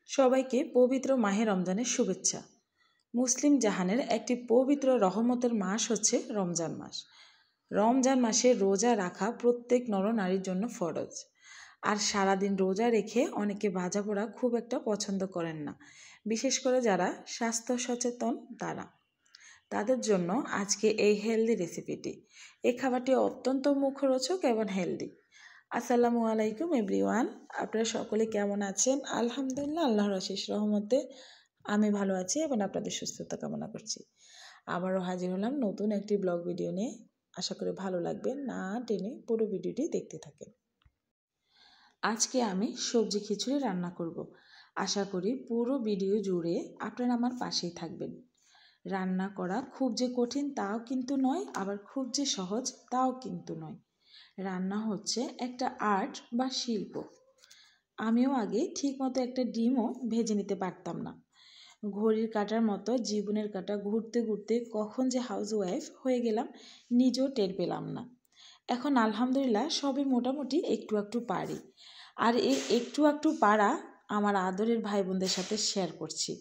সবাইকে পবিত্র মাহে রমজানের শুভেচ্ছা। মুসলিম জাহানের একটি পবিত্র রহমতের মাস হচ্ছে রমজান মাস। রমজান মাসে রোজা রাখা প্রত্যেক নরনারীর জন্য ফরজ। আর সারাদিন রোজা রেখে অনেকে ভাজা পোড়া খুব একটা পছন্দ করেন না, বিশেষ করে যারা স্বাস্থ্য সচেতন তাদের জন্য আজকে এই হেলদি রেসিপিটি। এই খাবারটি অত্যন্ত মুখরোচক এবং হেলদি। আসসালামু আলাইকুম এভরিওয়ান, আপনারা সকলে কেমন আছেন? আলহামদুলিল্লাহ, আল্লাহর অশেষ রহমতে আমি ভালো আছি এবং আপনাদের সুস্থতা কামনা করছি। আবারও হাজির হলাম নতুন একটি ব্লগ ভিডিও নিয়ে। আশা করি ভালো লাগবে, না টেনে পুরো ভিডিওটি দেখতে থাকেন। আজকে আমি সবজি খিচুড়ি রান্না করব। আশা করি পুরো ভিডিও জুড়ে আপনারা আমার পাশেই থাকবেন। রান্না করা খুব যে কঠিন তাও কিন্তু নয়, আবার খুব যে সহজ তাও কিন্তু নয়। রান্না হচ্ছে একটা আর্ট বা শিল্প। আমিও আগে ঠিকমতো একটা ডিমও ভেজে নিতে পারতাম না। ঘড়ির কাঁটার মতো জীবনের কাঁটা ঘুরতে ঘুরতে কখন যে হাউসওয়াইফ হয়ে গেলাম নিজেও টের পেলাম না। এখন আলহামদুলিল্লাহ সবই মোটামুটি একটু একটু পারি। আর এই একটু একটু পারা আমার আদরের ভাই বোনদের সাথে শেয়ার করছি।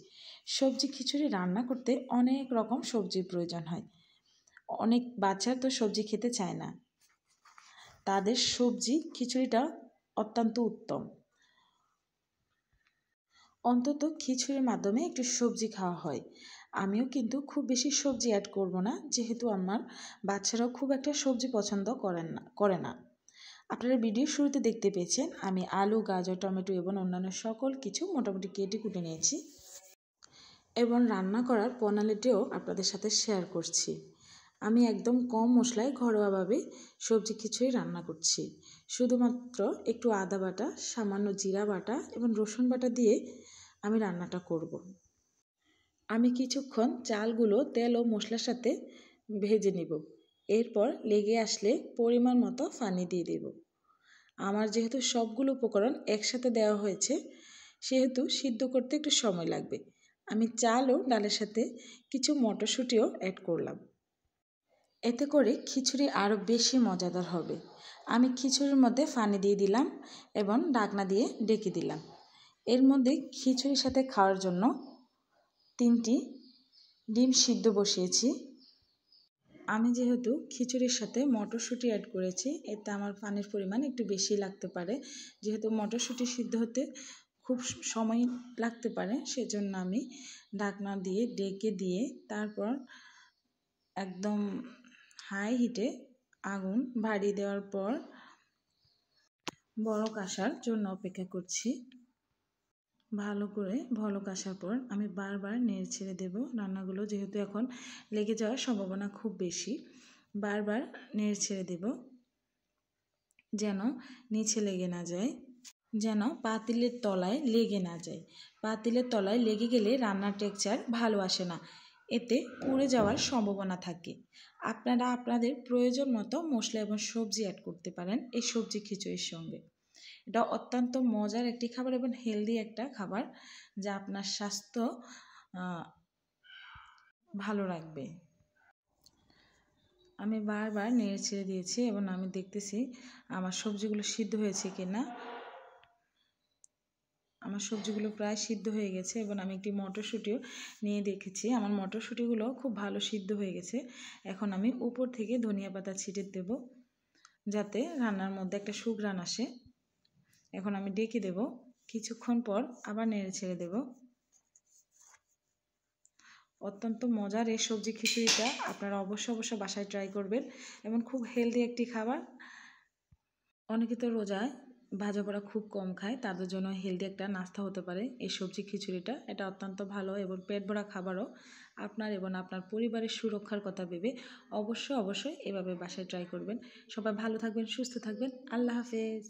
সবজি খিচুড়ি রান্না করতে অনেক রকম সবজির প্রয়োজন হয়। অনেক বাচ্চা তো সবজি খেতে চায় না, তাদের সবজি খিচুড়িটা অত্যন্ত উত্তম। অন্তত খিচুড়ির মাধ্যমে একটু সবজি খাওয়া হয়। আমিও কিন্তু খুব বেশি সবজি অ্যাড করব না, যেহেতু আমার বাচ্চারাও খুব একটা সবজি পছন্দ করে না। আপনারা ভিডিও শুরুতে দেখতে পেয়েছেন আমি আলু, গাজর, টমেটো এবং অন্যান্য সকল কিছু মোটামুটি কেটে কুটে নিয়েছি এবং রান্না করার প্রণালীটিও আপনাদের সাথে শেয়ার করছি। আমি একদম কম মশলায় ঘরোয়াভাবে সবজি খিচুড়ি রান্না করছি। শুধুমাত্র একটু আদা বাটা, সামান্য জিরা বাটা এবং রসুন বাটা দিয়ে আমি রান্নাটা করব। আমি কিছুক্ষণ চালগুলো তেল ও মশলার সাথে ভেজে নিব। এরপর লেগে আসলে পরিমাণ মতো পানি দিয়ে দেব। আমার যেহেতু সবগুলো উপকরণ একসাথে দেওয়া হয়েছে, সেহেতু সিদ্ধ করতে একটু সময় লাগবে। আমি চাল ও ডালের সাথে কিছু মটরশুঁটিও অ্যাড করলাম। এতে করে খিচুড়ি আরও বেশি মজাদার হবে। আমি খিচুড়ির মধ্যে পানি দিয়ে দিলাম এবং ঢাকনা দিয়ে ঢেকে দিলাম। এর মধ্যে খিচুড়ির সাথে খাওয়ার জন্য 3টি ডিম সিদ্ধ বসিয়েছি। আমি যেহেতু খিচুড়ির সাথে মটরশুঁটি অ্যাড করেছি, এতে আমার পানির পরিমাণ একটু বেশি লাগতে পারে। যেহেতু মটরশুঁটি সিদ্ধ হতে খুব সময় লাগতে পারে, সেজন্য আমি ঢাকনা দিয়ে ঢেকে দিয়ে তারপর একদম হাই হিটে আগুন বাড়িয়ে দেওয়ার পর বলক আসার জন্য অপেক্ষা করছি। ভালো করে বলক আসার পর আমি বারবার নেড়ে ছেড়ে দেবো। রান্নাগুলো যেহেতু এখন লেগে যাওয়ার সম্ভাবনা খুব বেশি, বারবার নেড়ে ছেড়ে দেব যেন নিচে লেগে না যায়, যেন পাতিলের তলায় লেগে না যায়। পাতিলের তলায় লেগে গেলে রান্নার টেক্সচার ভালো আসে না, এতে পুড়ে যাওয়ার সম্ভাবনা থাকে। আপনারা আপনাদের প্রয়োজন মতো মশলা এবং সবজি অ্যাড করতে পারেন এই সবজি খিচুড়ির সঙ্গে। এটা অত্যন্ত মজার একটি খাবার এবং হেলদি একটা খাবার, যা আপনার স্বাস্থ্য ভালো রাখবে। আমি বারবার নেড়ে ছেড়ে দিয়েছি এবং আমি দেখতেছি আমার সবজিগুলো সিদ্ধ হয়েছে কিনা। আমার সবজিগুলো প্রায় সিদ্ধ হয়ে গেছে এবং আমি একটি মটরশুঁটিও নিয়ে দেখেছি, আমার মটরশুঁটিগুলো খুব ভালো সিদ্ধ হয়ে গেছে। এখন আমি উপর থেকে ধনিয়া পাতা ছিটিয়ে দেব, যাতে রান্নার মধ্যে একটা সুঘ্রাণ আসে। এখন আমি ডেকে দেব, কিছুক্ষণ পর আবার নেড়ে ছেড়ে দেব। অত্যন্ত মজার এই সবজি খিচুড়িটা আপনারা অবশ্যই বাসায় ট্রাই করবেন এবং খুব হেলদি একটি খাবার। অনেকে তো রোজায় ভাজা পোড়া খুব কম খায়, তাদের জন্য হেলদি একটা নাস্তা হতে পারে এই সবজি খিচুড়িটা। এটা অত্যন্ত ভালো এবং পেট ভরা খাবারও। আপনার এবং আপনার পরিবারের সুরক্ষার কথা ভেবে অবশ্যই এভাবে বাসায় ট্রাই করবেন। সবাই ভালো থাকবেন, সুস্থ থাকবেন। আল্লাহ হাফেজ।